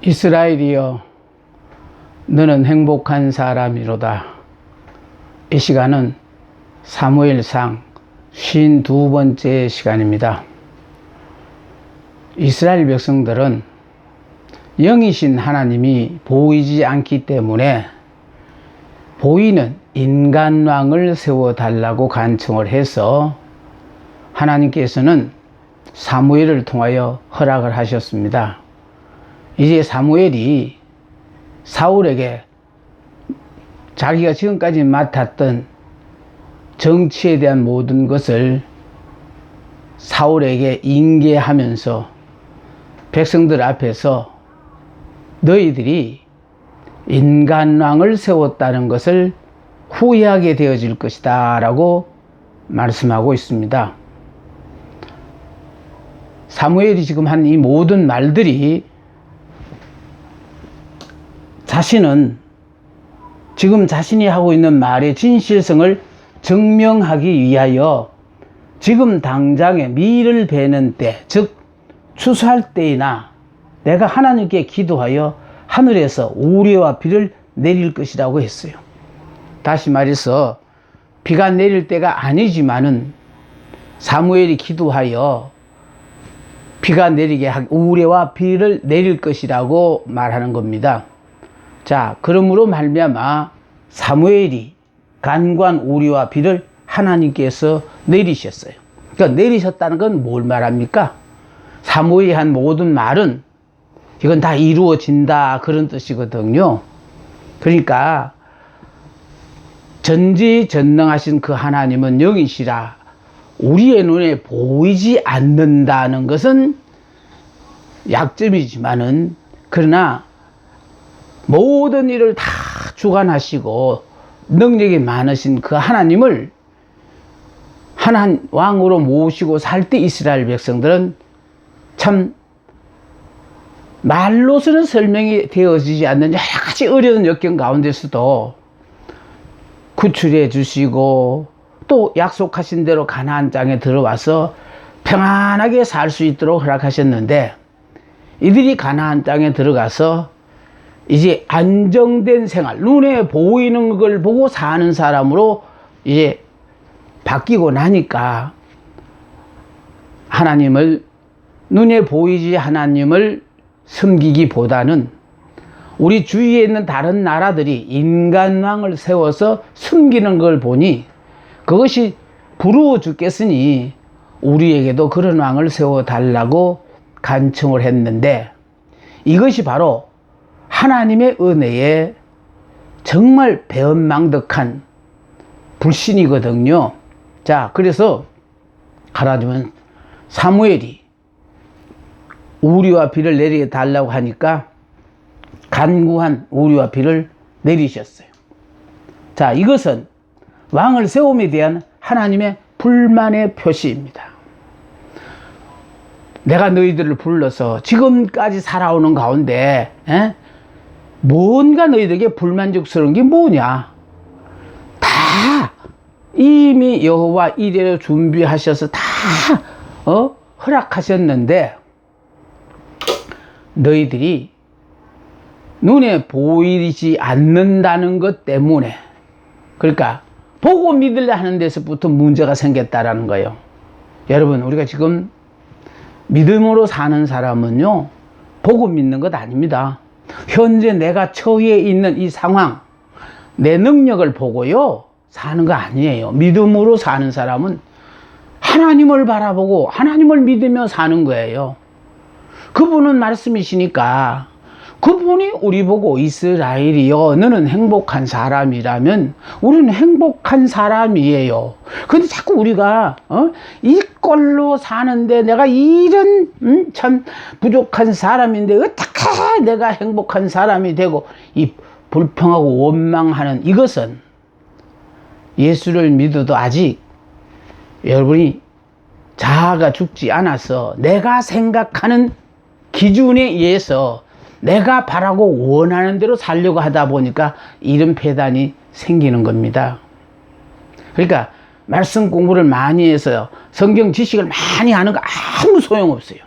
이스라엘이여, 너는 행복한 사람이로다. 이 시간은 사무엘상 52번째 시간입니다. 이스라엘 백성들은 영이신 하나님이 보이지 않기 때문에 보이는 인간왕을 세워달라고 간청을 해서 하나님께서는 사무엘을 통하여 허락을 하셨습니다. 이제 사무엘이 사울에게 자기가 지금까지 맡았던 정치에 대한 모든 것을 사울에게 인계하면서 백성들 앞에서 너희들이 인간왕을 세웠다는 것을 후회하게 되어질 것이다 라고 말씀하고 있습니다. 사무엘이 지금 한 이 모든 말들이 자신은 지금 자신이 하고 있는 말의 진실성을 증명하기 위하여 지금 당장에 밀을 베는 때, 즉 추수할 때이나 내가 하나님께 기도하여 하늘에서 우레와 비를 내릴 것이라고 했어요. 다시 말해서 비가 내릴 때가 아니지만은 사무엘이 기도하여 비가 내리게 우레와 비를 내릴 것이라고 말하는 겁니다. 자, 그러므로 말미암아 사무엘이 간구한 우레와 비를 하나님께서 내리셨어요. 그러니까 내리셨다는 건 뭘 말합니까? 사무엘이 한 모든 말은 이건 다 이루어진다 그런 뜻이거든요. 그러니까 전지전능하신 그 하나님은 영이시라 우리의 눈에 보이지 않는다는 것은 약점이지만은 그러나 모든 일을 다 주관하시고 능력이 많으신 그 하나님을 하나님 왕으로 모시고 살 때 이스라엘 백성들은 참 말로서는 설명이 되어지지 않는 여러 가지 어려운 역경 가운데서도 구출해 주시고 또 약속하신 대로 가나안 땅에 들어와서 평안하게 살 수 있도록 허락하셨는데 이들이 가나안 땅에 들어가서 이제 안정된 생활, 눈에 보이는 걸 보고 사는 사람으로 이제 바뀌고 나니까 하나님을, 눈에 보이지 하나님을 섬기기보다는 우리 주위에 있는 다른 나라들이 인간왕을 세워서 섬기는 걸 보니 그것이 부러워 죽겠으니 우리에게도 그런 왕을 세워달라고 간청을 했는데 이것이 바로 하나님의 은혜에 정말 배은망덕한 불신이거든요. 자, 그래서 하나님은 사무엘이 우레와 비를 내리게 달라고 하니까 간구한 우레와 비를 내리셨어요. 자, 이것은 왕을 세움에 대한 하나님의 불만의 표시입니다. 내가 너희들을 불러서 지금까지 살아오는 가운데 뭔가 너희들에게 불만족스러운 게 뭐냐? 다 이미 여호와 이래로 준비하셔서 다 허락하셨는데 너희들이 눈에 보이지 않는다는 것 때문에, 그러니까 보고 믿으려 하는 데서부터 문제가 생겼다라는 거예요. 여러분, 우리가 지금 믿음으로 사는 사람은요 보고 믿는 것 아닙니다. 현재 내가 처해 있는 이 상황, 내 능력을 보고요 사는 거 아니에요. 믿음으로 사는 사람은 하나님을 바라보고 하나님을 믿으며 사는 거예요. 그분은 말씀이시니까 그분이 우리 보고 이스라엘이여 너는 행복한 사람이라면 우리는 행복한 사람이에요. 근데 자꾸 우리가 이 꼴로 사는데 내가 이런 참 부족한 사람인데 어떻게 내가 행복한 사람이 되고 이 불평하고 원망하는 이것은 예수를 믿어도 아직 여러분이 자아가 죽지 않아서 내가 생각하는 기준에 의해서 내가 바라고 원하는 대로 살려고 하다 보니까 이런 폐단이 생기는 겁니다. 그러니까 말씀 공부를 많이 해서 성경 지식을 많이 하는 거 아무 소용없어요.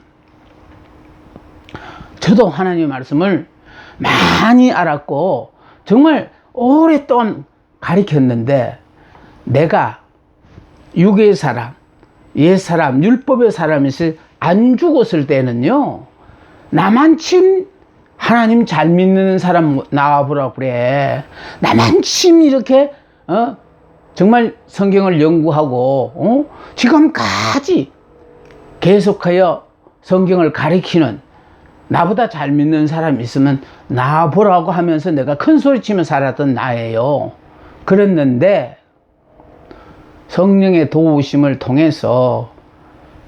저도 하나님의 말씀을 많이 알았고 정말 오랫동안 가르쳤는데 내가 육의 사람, 옛사람, 율법의 사람에서 안 죽었을 때는요, 나만 침 하나님 잘 믿는 사람 나와보라고 그래. 나만 침 이렇게 정말 성경을 연구하고 지금까지 계속하여 성경을 가리키는 나보다 잘 믿는 사람이 있으면 나와보라고 하면서 내가 큰 소리치며 살았던 나예요. 그랬는데 성령의 도우심을 통해서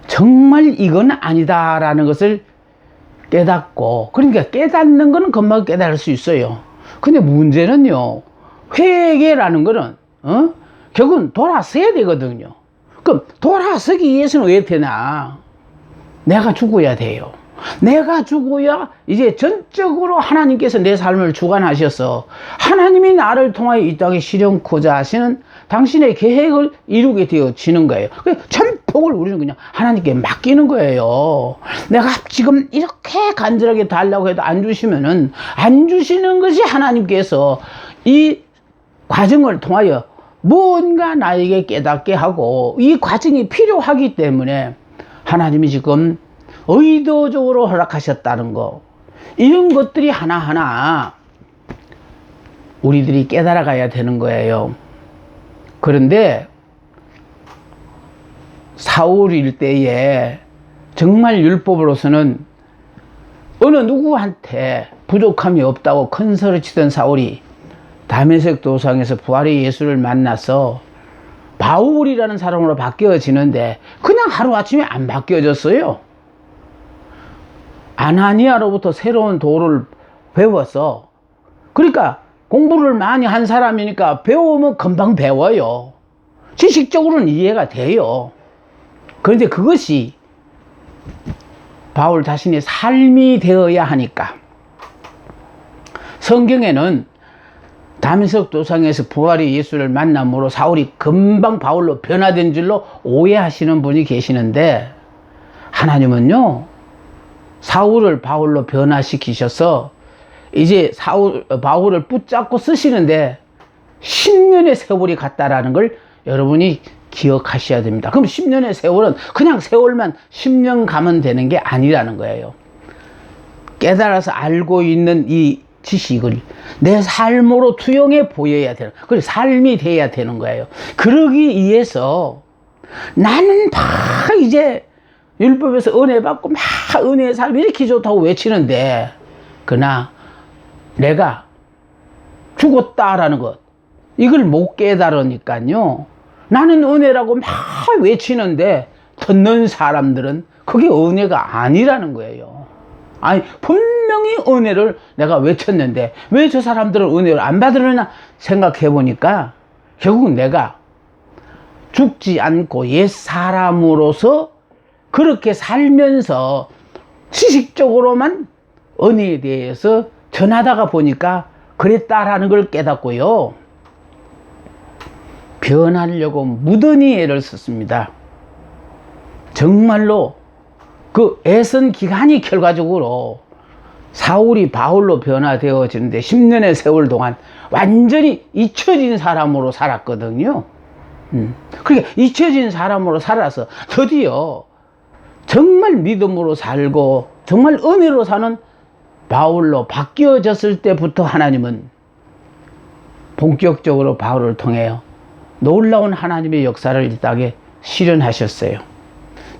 정말 이건 아니다라는 것을 깨닫고, 그러니까 깨닫는 거는 금방 깨달을 수 있어요. 근데 문제는요, 회개라는 거는 결국은 돌아서야 되거든요. 그럼 돌아서기 위해서는 왜 되나? 내가 죽어야 돼요. 내가 죽어야 이제 전적으로 하나님께서 내 삶을 주관하셔서 하나님이 나를 통하여 이 땅에 실현코자 하시는 당신의 계획을 이루게 되어지는 거예요. 전폭을 우리는 그냥 하나님께 맡기는 거예요. 내가 지금 이렇게 간절하게 달라고 해도 안 주시면은 안 주시는 것이 하나님께서 이 과정을 통하여 뭔가 나에게 깨닫게 하고 이 과정이 필요하기 때문에 하나님이 지금 의도적으로 허락하셨다는 거, 이런 것들이 하나하나 우리들이 깨달아 가야 되는 거예요. 그런데 사울일 때에 정말 율법으로서는 어느 누구한테 부족함이 없다고 큰 소리 치던 사울이 다메섹 도상에서 부활의 예수를 만나서 바울이라는 사람으로 바뀌어지는데 그냥 하루아침에 안 바뀌어졌어요. 아나니아로부터 새로운 도를 배워서, 그러니까 공부를 많이 한 사람이니까 배우면 금방 배워요. 지식적으로는 이해가 돼요. 그런데 그것이 바울 자신의 삶이 되어야 하니까, 성경에는 다메섹 도상에서 부활의 예수를 만남으로 사울이 금방 바울로 변화된 줄로 오해하시는 분이 계시는데, 하나님은요 사울을 바울로 변화시키셔서 이제 바울을 붙잡고 쓰시는데 10년의 세월이 갔다라는 걸 여러분이 기억하셔야 됩니다. 그럼 10년의 세월은 그냥 세월만 10년 가면 되는 게 아니라는 거예요. 깨달아서 알고 있는 이 지식을 내 삶으로 투영해 보여야 되는, 그리고 삶이 돼야 되는 거예요. 그러기 위해서 나는 막 이제 율법에서 은혜 받고 막 은혜의 삶이 이렇게 좋다고 외치는데, 그러나 내가 죽었다라는 것, 이걸 못 깨달으니까요, 나는 은혜라고 막 외치는데 듣는 사람들은 그게 은혜가 아니라는 거예요. 아니, 분명히 은혜를 내가 외쳤는데 왜 저 사람들은 은혜를 안 받으려나 생각해 보니까 결국은 내가 죽지 않고 옛 사람으로서 그렇게 살면서 지식적으로만 은혜에 대해서 전하다가 보니까 그랬다라는 걸 깨닫고요, 변하려고 무던히 애를 썼습니다. 정말로 그 애쓴 기간이 결과적으로 사울이 바울로 변화되어지는데 10년의 세월 동안 완전히 잊혀진 사람으로 살았거든요. 그러니까 잊혀진 사람으로 살아서 드디어 정말 믿음으로 살고 정말 은혜로 사는 바울로 바뀌어졌을 때부터 하나님은 본격적으로 바울을 통해 놀라운 하나님의 역사를 이 땅에 실현하셨어요.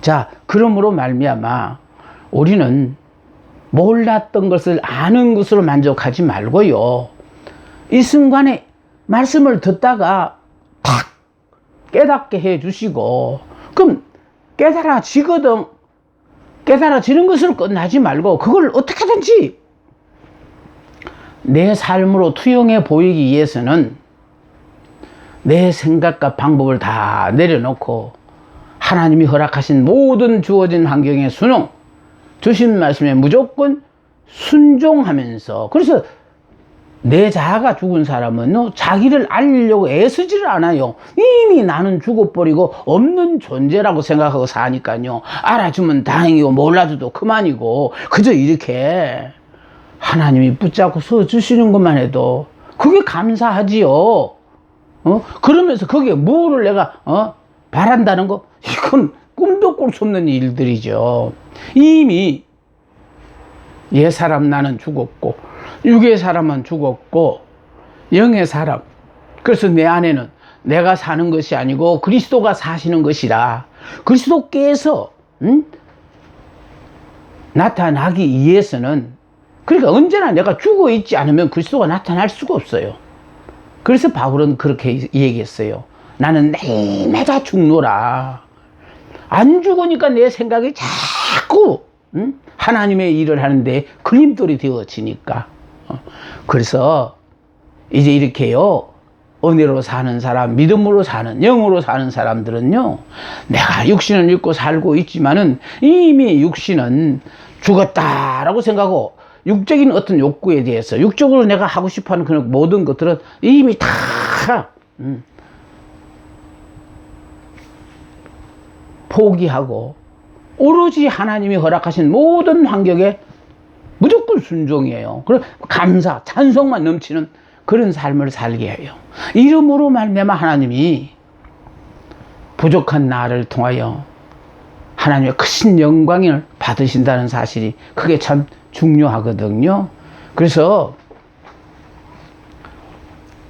자, 그러므로 말미암아 우리는 몰랐던 것을 아는 것으로 만족하지 말고요, 이 순간에 말씀을 듣다가 탁 깨닫게 해 주시고, 그럼 깨달아지는 것으로 끝나지 말고 그걸 어떻게든지 내 삶으로 투영해 보이기 위해서는 내 생각과 방법을 다 내려놓고 하나님이 허락하신 모든 주어진 환경의 주신 말씀에 무조건 순종하면서, 그래서 내 자아가 죽은 사람은요, 자기를 알리려고 애쓰지를 않아요. 이미 나는 죽어버리고 없는 존재라고 생각하고 사니까요. 알아주면 다행이고 몰라줘도 그만이고, 그저 이렇게 하나님이 붙잡고 서주시는 것만 해도 그게 감사하지요. 그러면서 거기에 뭐를 내가 바란다는 거, 이건 꿈도 꿀 수 없는 일들이죠. 이미 옛 사람 나는 죽었고, 육의 사람은 죽었고, 영의 사람, 그래서 내 안에는 내가 사는 것이 아니고 그리스도가 사시는 것이라, 그리스도께서 나타나기 위해서는, 그러니까 언제나 내가 죽어 있지 않으면 그리스도가 나타날 수가 없어요. 그래서 바울은 그렇게 얘기했어요. 나는 매일마다 죽노라. 안 죽으니까 내 생각이 자꾸 하나님의 일을 하는데 걸림돌이 되어지니까. 그래서 이제 이렇게요, 은혜로 사는 사람, 믿음으로 사는, 영으로 사는 사람들은요, 내가 육신을 믿고 살고 있지만은 이미 육신은 죽었다라고 생각하고, 육적인 어떤 욕구에 대해서, 육적으로 내가 하고 싶어 하는 그런 모든 것들은 이미 다 포기하고 오로지 하나님이 허락하신 모든 환경에 무조건 순종이에요. 그리고 감사, 찬송만 넘치는 그런 삶을 살게 해요. 이름으로 말미암아 하나님이 부족한 나를 통하여 하나님의 크신 영광을 받으신다는 사실이 그게 참 중요하거든요. 그래서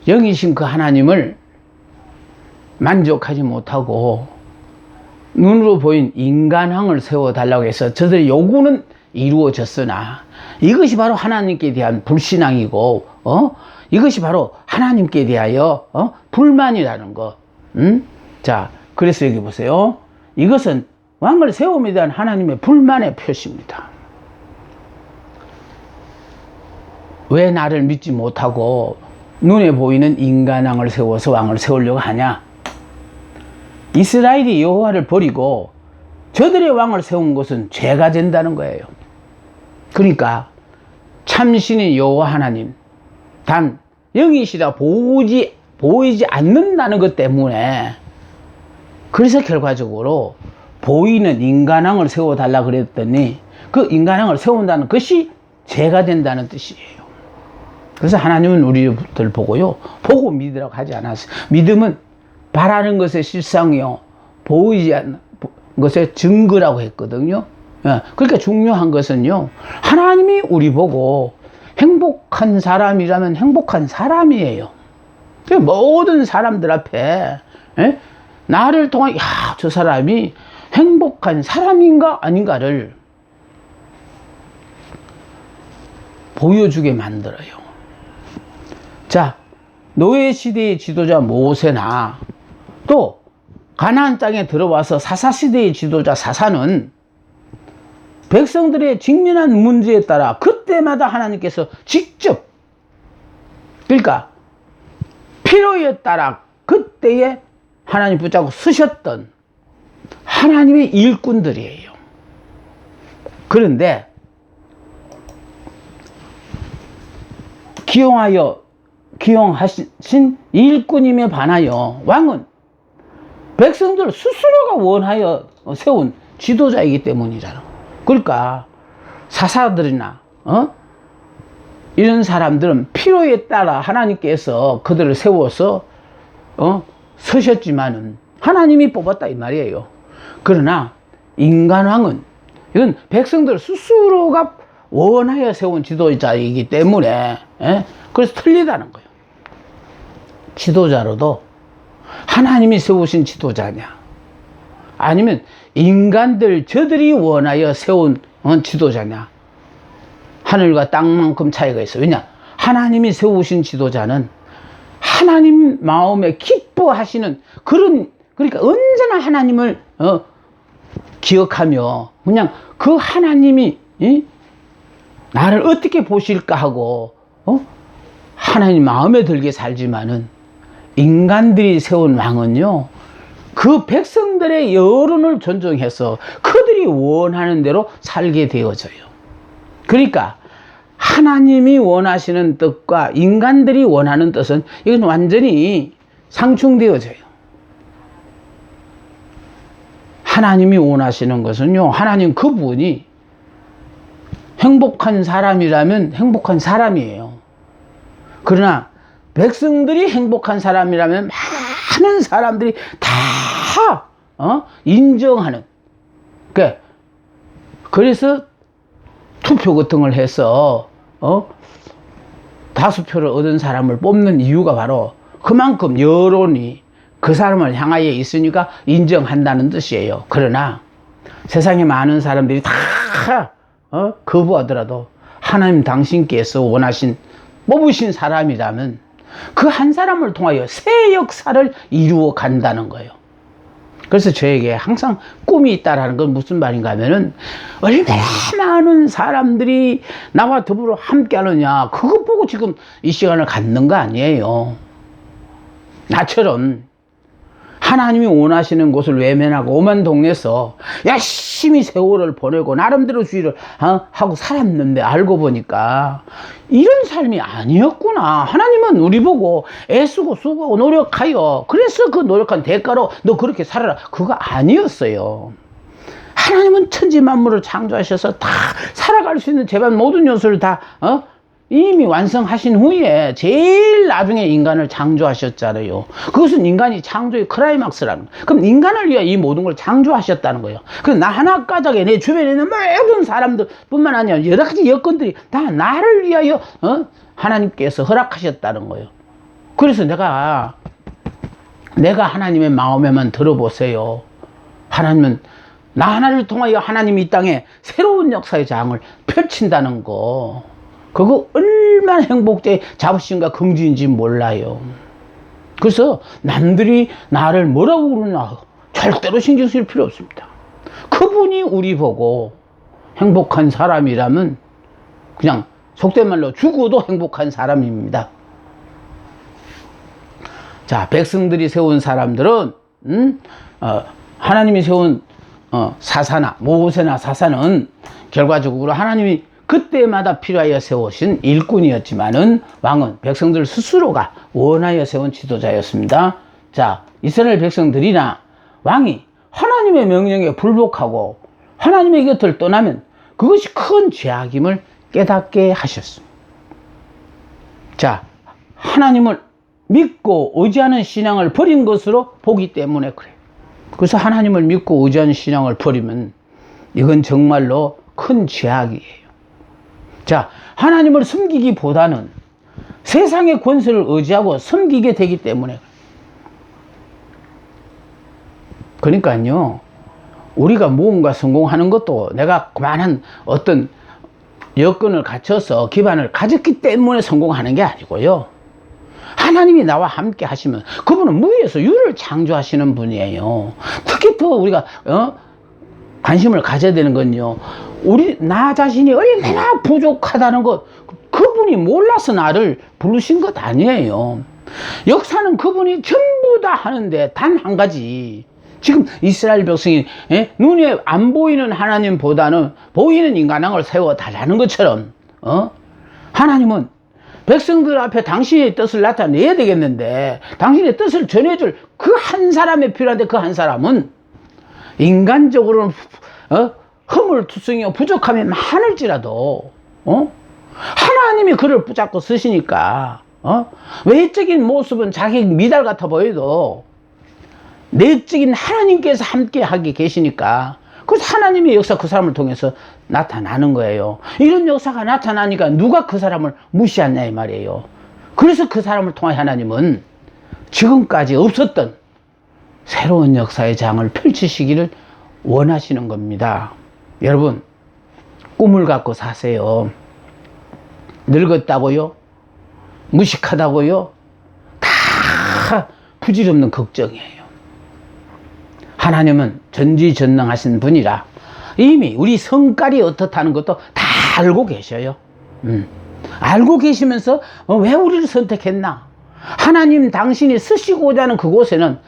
영이신 그 하나님을 만족하지 못하고 눈으로 보인 인간항을 세워달라고 해서 저들의 요구는 이루어졌으나, 이것이 바로 하나님께 대한 불신앙이고, 이것이 바로 하나님께 대하여 불만이라는 거. 자, 그래서 여기 보세요. 이것은 왕을 세움에 대한 하나님의 불만의 표시입니다. 왜 나를 믿지 못하고 눈에 보이는 인간왕을 세워서 왕을 세우려고 하냐? 이스라엘이 여호와를 버리고 저들의 왕을 세운 것은 죄가 된다는 거예요. 그러니까 참신인 여호와 하나님, 단 영이시라 보이지 않는다는 것 때문에, 그래서 결과적으로 보이는 인간왕을 세워달라 그랬더니 그 인간왕을 세운다는 것이 죄가 된다는 뜻이에요. 그래서 하나님은 우리들 보고요, 보고 믿으라고 하지 않았어요. 믿음은 바라는 것의 실상이요, 보이지 않는 것의 증거라고 했거든요. 그러니까 중요한 것은요, 하나님이 우리 보고 행복한 사람이라면 행복한 사람이에요. 모든 사람들 앞에 나를 통해, 야, 저 사람이 행복한 사람인가 아닌가를 보여주게 만들어요. 자, 노예 시대의 지도자 모세나 또 가나안 땅에 들어와서 사사 시대의 지도자 사사는 백성들의 직면한 문제에 따라 그때마다 하나님께서 직접, 그러니까 필요에 따라 그때에 하나님 붙잡고 쓰셨던 하나님의 일꾼들이에요. 그런데 기용하신 일꾼임에 반하여 왕은 백성들 스스로가 원하여 세운 지도자이기 때문이잖아. 그러니까 사사들이나 이런 사람들은 필요에 따라 하나님께서 그들을 세워서 서셨지만은 하나님이 뽑았다 이 말이에요. 그러나 인간왕은 이건 백성들 스스로가 원하여 세운 지도자이기 때문에 그래서 틀리다는 거예요. 지도자로도 하나님이 세우신 지도자냐, 아니면 인간들 저들이 원하여 세운 지도자냐, 하늘과 땅만큼 차이가 있어요. 왜냐? 하나님이 세우신 지도자는 하나님 마음에 기뻐하시는 그러니까 언제나 하나님을 기억하며 그냥 그 하나님이 나를 어떻게 보실까 하고 하나님 마음에 들게 살지만은, 인간들이 세운 왕은요, 그 백성들의 여론을 존중해서 그들이 원하는 대로 살게 되어져요. 그러니까 하나님이 원하시는 뜻과 인간들이 원하는 뜻은 이건 완전히 상충되어져요. 하나님이 원하시는 것은요, 하나님 그분이 행복한 사람이라면 행복한 사람이에요. 그러나 백성들이 행복한 사람이라면 많은 사람들이 다 인정하는. 그래서 투표 같은 걸 해서 다수표를 얻은 사람을 뽑는 이유가 바로 그만큼 여론이 그 사람을 향하여 있으니까 인정한다는 뜻이에요. 그러나 세상에 많은 사람들이 다 거부하더라도 하나님 당신께서 원하신 뽑으신 사람이라면 그 한 사람을 통하여 새 역사를 이루어 간다는 거예요. 그래서 저에게 항상 꿈이 있다라는 건 무슨 말인가 하면은 얼마나 많은 사람들이 나와 더불어 함께 하느냐, 그것 보고 지금 이 시간을 갖는 거 아니에요. 나처럼 하나님이 원하시는 곳을 외면하고 오만 동네에서 열심히 세월을 보내고 나름대로 주의를 하고 살았는데 알고 보니까 이런 삶이 아니었구나. 하나님은 우리 보고 애쓰고 수고하고 노력하여, 그래서 그 노력한 대가로 너 그렇게 살아라, 그거 아니었어요. 하나님은 천지 만물을 창조하셔서 다 살아갈 수 있는 제반 모든 요소를 다 이미 완성하신 후에 제일 나중에 인간을 창조하셨잖아요. 그것은 인간이 창조의 클라이막스라는 거예요. 그럼 인간을 위해 이 모든 걸 창조하셨다는 거예요. 그럼 나 하나 까닭에 내 주변에 있는 모든 사람들 뿐만 아니라 여러 가지 여건들이 다 나를 위하여 하나님께서 허락하셨다는 거예요. 그래서 내가 하나님의 마음에만 들어보세요. 하나님은 나 하나를 통하여 하나님이 이 땅에 새로운 역사의 장을 펼친다는 거, 그거 얼마나 행복자의 자부심과 긍지인지 몰라요. 그래서 남들이 나를 뭐라고 그러나 절대로 신경 쓸 필요 없습니다. 그분이 우리 보고 행복한 사람이라면 그냥 속된 말로 죽어도 행복한 사람입니다. 자, 백성들이 세운 사람들은 하나님이 세운 사사나 모세나 사사는 결과적으로 하나님이 그때마다 필요하여 세우신 일꾼이었지만은 왕은 백성들 스스로가 원하여 세운 지도자였습니다. 자, 이스라엘 백성들이나 왕이 하나님의 명령에 불복하고 하나님의 곁을 떠나면 그것이 큰 죄악임을 깨닫게 하셨습니다. 자, 하나님을 믿고 의지하는 신앙을 버린 것으로 보기 때문에 그래요. 그래서 하나님을 믿고 의지하는 신앙을 버리면 이건 정말로 큰 죄악이에요. 자, 하나님을 섬기기보다는 세상의 권세를 의지하고 섬기게 되기 때문에. 그러니까요, 우리가 무언가 성공하는 것도 내가 그만한 어떤 여건을 갖춰서 기반을 가졌기 때문에 성공하는 게 아니고요, 하나님이 나와 함께 하시면 그분은 무에서 유를 창조하시는 분이에요. 특히 더 우리가 관심을 가져야 되는 건요, 나 자신이 얼마나 부족하다는 것, 그분이 몰라서 나를 부르신 것 아니에요. 역사는 그분이 전부 다 하는데 단 한 가지, 지금 이스라엘 백성이 눈에 안 보이는 하나님보다는 보이는 인간왕을 세워달라는 것처럼 하나님은 백성들 앞에 당신의 뜻을 나타내야 되겠는데, 당신의 뜻을 전해줄 그 한 사람이 필요한데, 그 한 사람은 인간적으로는 허물투성이요 부족함이 많을지라도 하나님이 그를 붙잡고 쓰시니까 외적인 모습은 자기 미달 같아 보여도 내적인 하나님께서 함께 하게 계시니까, 그래서 하나님의 역사 그 사람을 통해서 나타나는 거예요. 이런 역사가 나타나니까 누가 그 사람을 무시하냐 이 말이에요. 그래서 그 사람을 통해 하나님은 지금까지 없었던 새로운 역사의 장을 펼치시기를 원하시는 겁니다. 여러분, 꿈을 갖고 사세요. 늙었다고요? 무식하다고요? 다 부질없는 걱정이에요. 하나님은 전지전능하신 분이라 이미 우리 성깔이 어떻다는 것도 다 알고 계셔요. 알고 계시면서 왜 우리를 선택했나? 하나님 당신이 쓰시고자 하는 그곳에는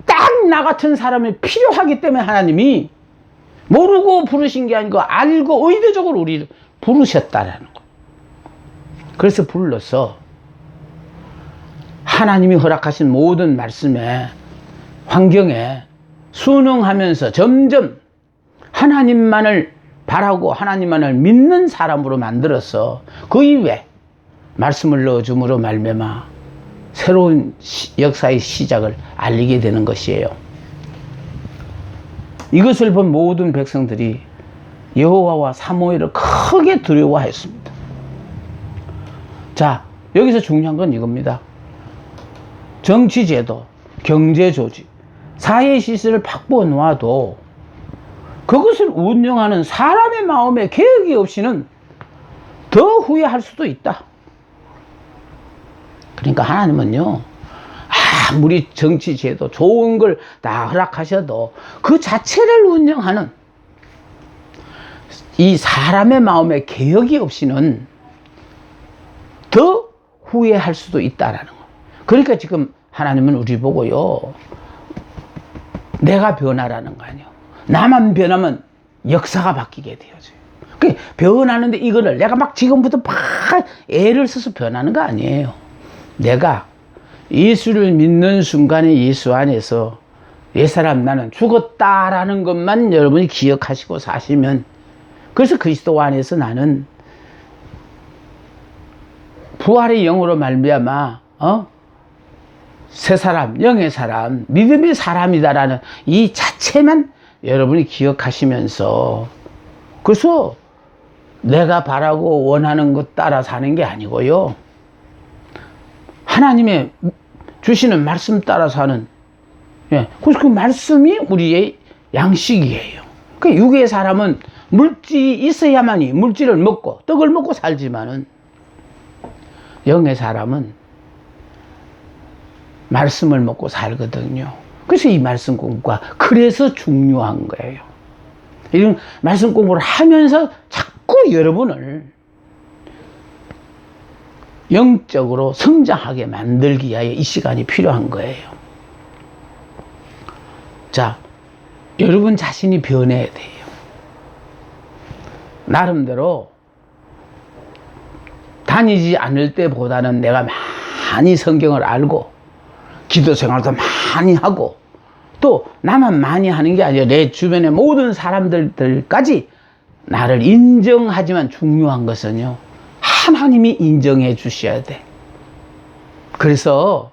딱 나 같은 사람이 필요하기 때문에 하나님이 모르고 부르신 게 아니고 알고 의도적으로 우리를 부르셨다라는 거. 그래서 불러서 하나님이 허락하신 모든 말씀에 환경에 순응하면서 점점 하나님만을 바라고 하나님만을 믿는 사람으로 만들어서 그 입에 말씀을 넣어줌으로 말미암아 새로운 역사의 시작을 알리게 되는 것이에요. 이것을 본 모든 백성들이 여호와와 사무엘을 크게 두려워하였습니다. 자, 여기서 중요한 건 이겁니다. 정치제도, 경제조직, 사회시설을 바꾸어 놓아도 그것을 운영하는 사람의 마음에 계획이 없이는 더 후회할 수도 있다. 그러니까 하나님은요, 아무리 정치제도 좋은 걸 다 허락하셔도 그 자체를 운영하는 이 사람의 마음에 개혁이 없이는 더 후회할 수도 있다라는 거예요. 그러니까 지금 하나님은 우리 보고요, 내가 변하라는 거 아니에요. 나만 변하면 역사가 바뀌게 되어져요. 그러니까 변하는데 이거를 내가 막 지금부터 막 애를 써서 변하는 거 아니에요. 내가 예수를 믿는 순간에 예수 안에서 옛사람 나는 죽었다라는 것만 여러분이 기억하시고 사시면, 그래서 그리스도 안에서 나는 부활의 영으로 말미암아 새 사람, 영의 사람, 믿음의 사람이다라는 이 자체만 여러분이 기억하시면서, 그래서 내가 바라고 원하는 것 따라 사는 게 아니고요, 하나님의 주시는 말씀 따라 사는, 그래서 그 말씀이 우리의 양식이에요. 그 육의 사람은 물질이 있어야만이 물질을 먹고 떡을 먹고 살지만은, 영의 사람은 말씀을 먹고 살거든요. 그래서 이 말씀 공부가 그래서 중요한 거예요. 이런 말씀 공부를 하면서 자꾸 여러분을 영적으로 성장하게 만들기 위하여 이 시간이 필요한 거예요. 자, 여러분 자신이 변해야 돼요. 나름대로 다니지 않을 때보다는 내가 많이 성경을 알고 기도 생활도 많이 하고, 또 나만 많이 하는 게 아니라 내 주변의 모든 사람들까지 나를 인정하지만 중요한 것은요, 하나님이 인정해 주셔야 돼. 그래서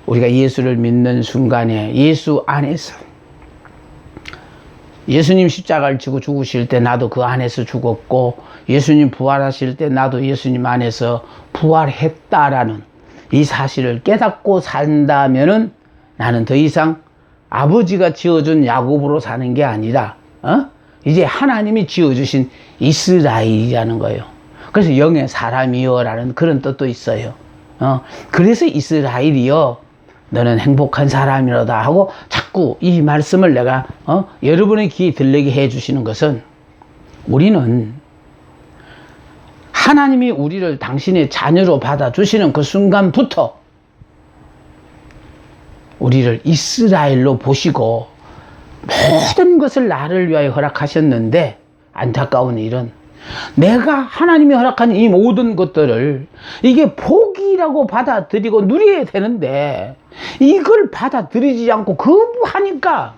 우리가 예수를 믿는 순간에 예수 안에서, 예수님 십자가를 지고 죽으실 때 나도 그 안에서 죽었고, 예수님 부활하실 때 나도 예수님 안에서 부활했다라는 이 사실을 깨닫고 산다면은 나는 더 이상 아버지가 지어준 야곱으로 사는 게 아니라 이제 하나님이 지어주신 이스라엘이라는 거예요. 그래서 영의 사람이여라는 그런 뜻도 있어요. 그래서 이스라엘이여 너는 행복한 사람이로다 하고 자꾸 이 말씀을 내가 여러분의 귀에 들리게 해 주시는 것은, 우리는 하나님이 우리를 당신의 자녀로 받아주시는 그 순간부터 우리를 이스라엘로 보시고 모든 것을 나를 위하여 허락하셨는데, 안타까운 일은 내가 하나님이 허락한 이 모든 것들을 이게 복이라고 받아들이고 누려야 되는데, 이걸 받아들이지 않고 거부하니까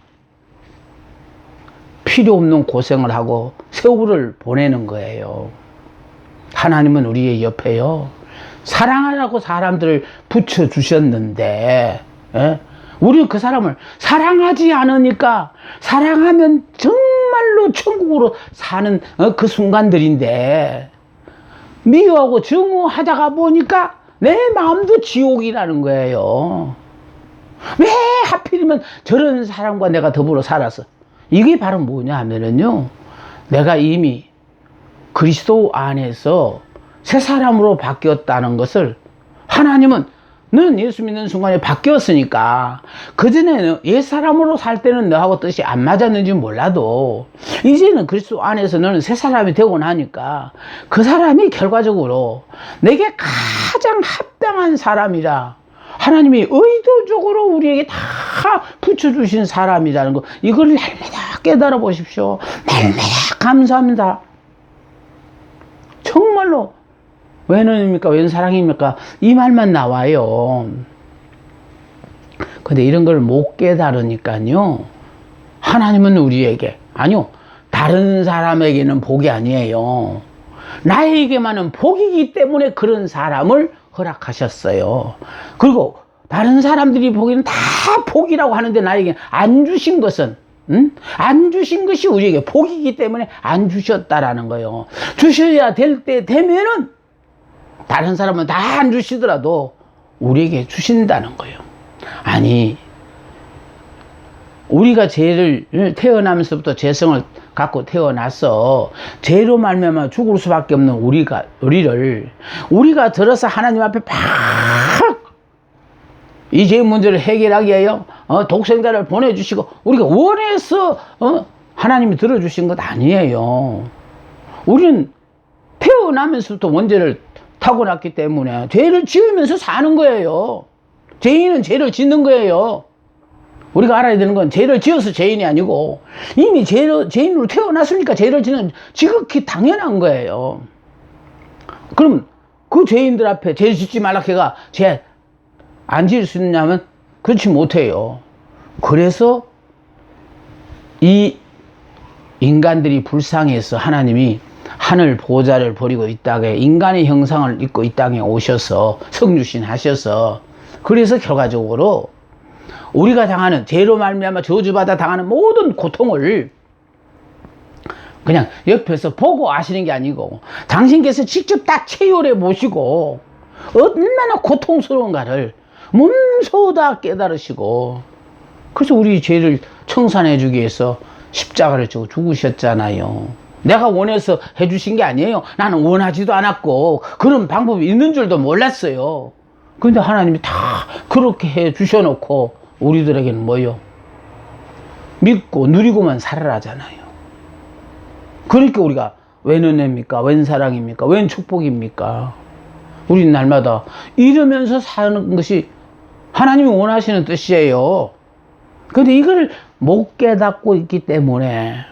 필요 없는 고생을 하고 세월을 보내는 거예요. 하나님은 우리의 옆에요, 사랑하라고 사람들을 붙여주셨는데, 우리는 그 사람을 사랑하지 않으니까, 사랑하면 정말로 천국으로 사는 그 순간들인데, 미워하고 증오하다가 보니까 내 마음도 지옥이라는 거예요. 왜 하필이면 저런 사람과 내가 더불어 살았어? 이게 바로 뭐냐 하면은요, 내가 이미 그리스도 안에서 새 사람으로 바뀌었다는 것을, 하나님은 너는 예수 믿는 순간에 바뀌었으니까, 그전에는 옛사람으로 살 때는 너하고 뜻이 안 맞았는지 몰라도 이제는 그리스도 안에서 너는 새 사람이 되고 나니까 그 사람이 결과적으로 내게 가장 합당한 사람이라, 하나님이 의도적으로 우리에게 다 붙여주신 사람이라는 거, 이걸 날마다 깨달아 보십시오. 날마다 감사합니다. 정말로 웬 은입니까? 웬 사랑입니까? 이 말만 나와요. 근데 이런 걸 못 깨달으니까요. 하나님은 우리에게, 아니요, 다른 사람에게는 복이 아니에요. 나에게만은 복이기 때문에 그런 사람을 허락하셨어요. 그리고 다른 사람들이 보기에는 다 복이라고 하는데 나에게 안 주신 것은, 안 주신 것이 우리에게 복이기 때문에 안 주셨다라는 거예요. 주셔야 될 때 되면은 다른 사람은 다 안 주시더라도 우리에게 주신다는 거예요. 아니, 우리가 죄를 태어나면서부터 죄성을 갖고 태어나서 죄로 말미암아 죽을 수밖에 없는 우리가 들어서 하나님 앞에 팍 이 죄 문제를 해결하기 위하여 독생자를 보내주시고 우리가 원해서 하나님이 들어주신 것 아니에요. 우리는 태어나면서부터 원죄를 타고났기 때문에 죄를 지으면서 사는 거예요. 죄인은 죄를 짓는 거예요. 우리가 알아야 되는 건 죄를 지어서 죄인이 아니고 이미 죄인으로 태어났으니까 죄를 짓는 지극히 당연한 거예요. 그럼 그 죄인들 앞에 죄 짓지 말라 해가 죄 안 지을 수 있냐면 그렇지 못해요. 그래서 이 인간들이 불쌍해서 하나님이 하늘 보좌를 버리고 이 땅에 인간의 형상을 입고 이 땅에 오셔서 성육신 하셔서 그래서 결과적으로 우리가 당하는 죄로 말미암아 저주받아 당하는 모든 고통을 그냥 옆에서 보고 아시는 게 아니고 당신께서 직접 딱 체혈해 보시고 얼마나 고통스러운가를 몸소 다 깨달으시고 그래서 우리 죄를 청산해 주기 위해서 십자가를 지고 죽으셨잖아요. 내가 원해서 해주신 게 아니에요. 나는 원하지도 않았고 그런 방법이 있는 줄도 몰랐어요. 근데 하나님이 다 그렇게 해 주셔놓고 우리들에게는 뭐요? 믿고 누리고만 살아라잖아요. 그러니까 우리가 웬 은혜입니까? 웬 사랑입니까? 웬 축복입니까? 우리는 날마다 이러면서 사는 것이 하나님이 원하시는 뜻이에요. 근데 이걸 못 깨닫고 있기 때문에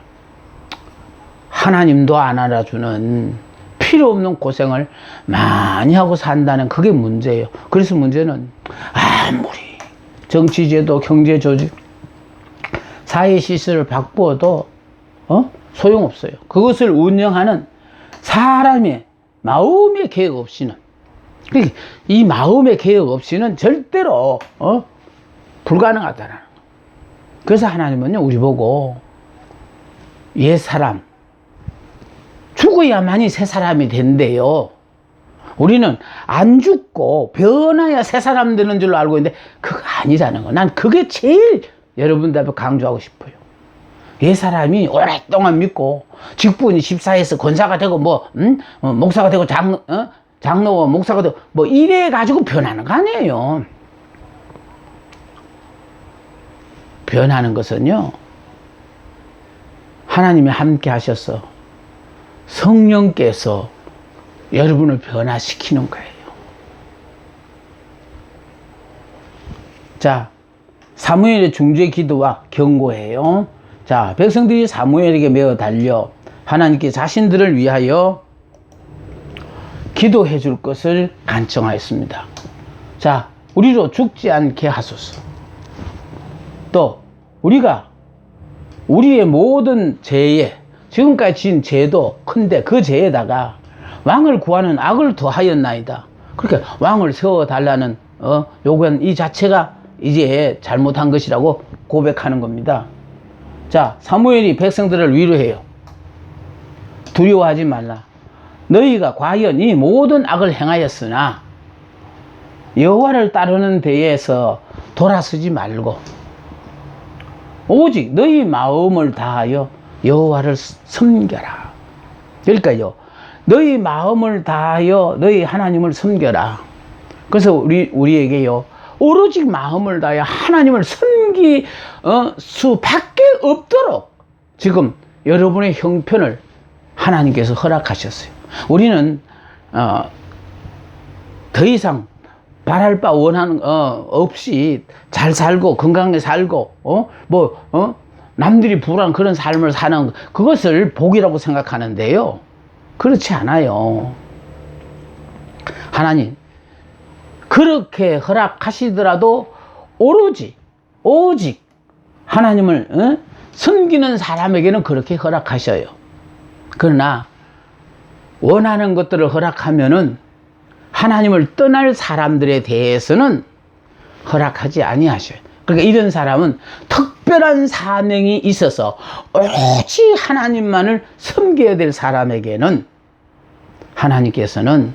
하나님도 안 알아주는 필요 없는 고생을 많이 하고 산다는 그게 문제예요. 그래서 문제는 아무리 정치제도, 경제조직, 사회시설을 바꾸어도 소용없어요. 그것을 운영하는 사람의 마음의 개혁 없이는 이 마음의 개혁 없이는 절대로 불가능하다는 거예요. 그래서 하나님은요 우리 보고 옛사람 죽어야만이 새 사람이 된대요. 우리는 안 죽고 변해야 새 사람 되는 줄로 알고 있는데 그거 아니라는 거. 난 그게 제일 여러분들 앞에 강조하고 싶어요. 옛 사람이 오랫동안 믿고 직분이 집사에서 권사가 되고 목사가 되고 장로와 목사가 되고 이래 가지고 변하는 거 아니에요. 변하는 것은요 하나님이 함께 하셔서 성령께서 여러분을 변화시키는 거예요. 자, 사무엘의 중재 기도와 경고예요. 자, 백성들이 사무엘에게 매어 달려 하나님께 자신들을 위하여 기도해 줄 것을 간청하였습니다. 자, 우리로 죽지 않게 하소서. 또 우리가 우리의 모든 죄에 지금까지 지은 죄도 큰데 그 죄에다가 왕을 구하는 악을 더하였나이다. 그렇게 왕을 세워달라는 요구한 이 자체가 이제 잘못한 것이라고 고백하는 겁니다. 자, 사무엘이 백성들을 위로해요. 두려워하지 말라. 너희가 과연 이 모든 악을 행하였으나 여호와를 따르는 데에서 돌아서지 말고 오직 너희 마음을 다하여 여호와를 섬겨라. 그러니까요, 너희 마음을 다하여 너희 하나님을 섬겨라. 그래서 우리에게요 오로지 마음을 다하여 하나님을 섬길 수밖에 없도록 지금 여러분의 형편을 하나님께서 허락하셨어요. 우리는 더 이상 바랄 바 원하는 없이 잘 살고 건강하게 살고 남들이 부러운 그런 삶을 사는 그것을 복이라고 생각하는데요, 그렇지 않아요. 하나님 그렇게 허락하시더라도 오직 하나님을 섬기는 사람에게는 그렇게 허락하셔요. 그러나 원하는 것들을 허락하면은 하나님을 떠날 사람들에 대해서는 허락하지 아니하셔요. 그러니까 이런 사람은 특별한 사명이 있어서 오직 하나님만을 섬겨야 될 사람에게는 하나님께서는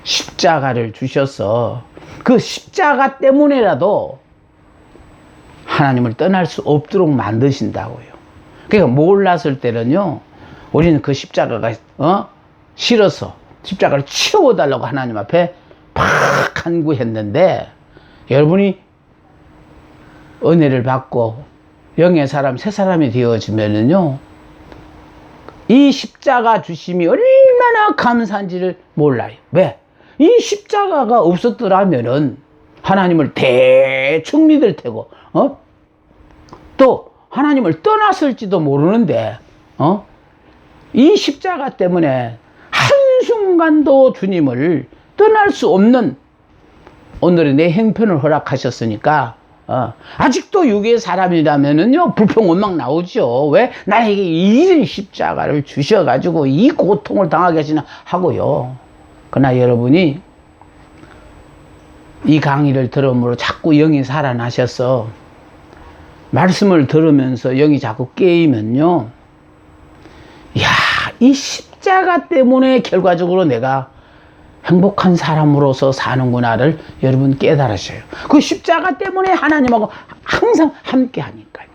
십자가를 주셔서 그 십자가 때문에라도 하나님을 떠날 수 없도록 만드신다고요. 그러니까 몰랐을 때는요, 우리는 그 십자가가 싫어서 십자가를 치워달라고 하나님 앞에 팍 간구했는데, 여러분이 은혜를 받고 영의 사람, 새 사람이 되어지면은요, 이 십자가 주심이 얼마나 감사한지를 몰라요. 왜? 이 십자가가 없었더라면은 하나님을 대충 믿을 테고, 또 하나님을 떠났을지도 모르는데, 이 십자가 때문에 한순간도 주님을 떠날 수 없는 오늘의 내 형편을 허락하셨으니까, 아직도 육의 사람이라면은요, 불평 원망 나오죠. 왜? 나에게 이런 십자가를 주셔가지고 이 고통을 당하게 하시나 하고요. 그러나 여러분이 이 강의를 들음으로 자꾸 영이 살아나셔서 말씀을 들으면서 영이 자꾸 깨이면요, 이야, 이 십자가 때문에 결과적으로 내가 행복한 사람으로서 사는구나를 여러분 깨달으셔요. 그 십자가 때문에 하나님하고 항상 함께 하니까요.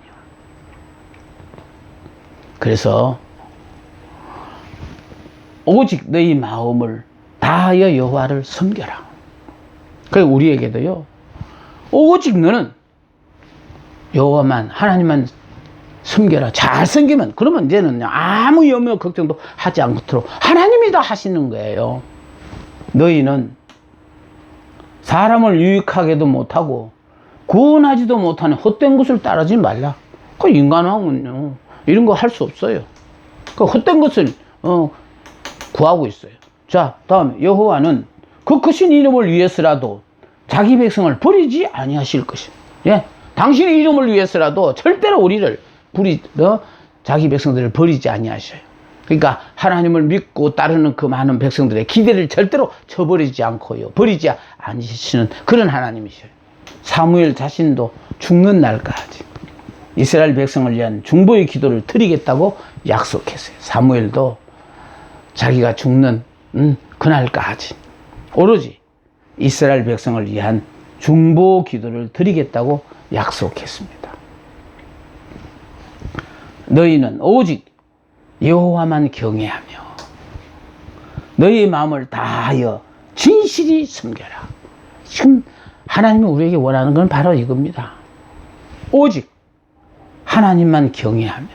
그래서 오직 너희 마음을 다하여 여호와를 섬겨라. 그리고 우리에게도요, 오직 너는 여호와만, 하나님만 섬겨라. 잘 섬기면, 그러면 이제는 아무 염려 걱정도 하지 않도록 하나님이 다 하시는 거예요. 너희는 사람을 유익하게도 못하고 구원하지도 못하는 헛된 것을 따르지 말라. 그 인간하고는요, 이런 거 할 수 없어요. 그 헛된 것을 구하고 있어요. 자, 다음에 여호와는 그 크신 이름을 위해서라도 자기 백성을 버리지 아니하실 것이요. 예, 당신의 이름을 위해서라도 절대로 우리를 자기 백성들을 버리지 아니하셔요. 그러니까 하나님을 믿고 따르는 그 많은 백성들의 기대를 절대로 저버리지 않고요, 버리지 않으시는 그런 하나님이셔요. 사무엘 자신도 죽는 날까지 이스라엘 백성을 위한 중보의 기도를 드리겠다고 약속했어요. 사무엘도 자기가 죽는 그날까지 오로지 이스라엘 백성을 위한 중보 기도를 드리겠다고 약속했습니다. 너희는 오직 여호와만 경외하며 너희의 마음을 다하여 진실이 섬겨라. 지금 하나님이 우리에게 원하는 건 바로 이겁니다. 오직 하나님만 경외하며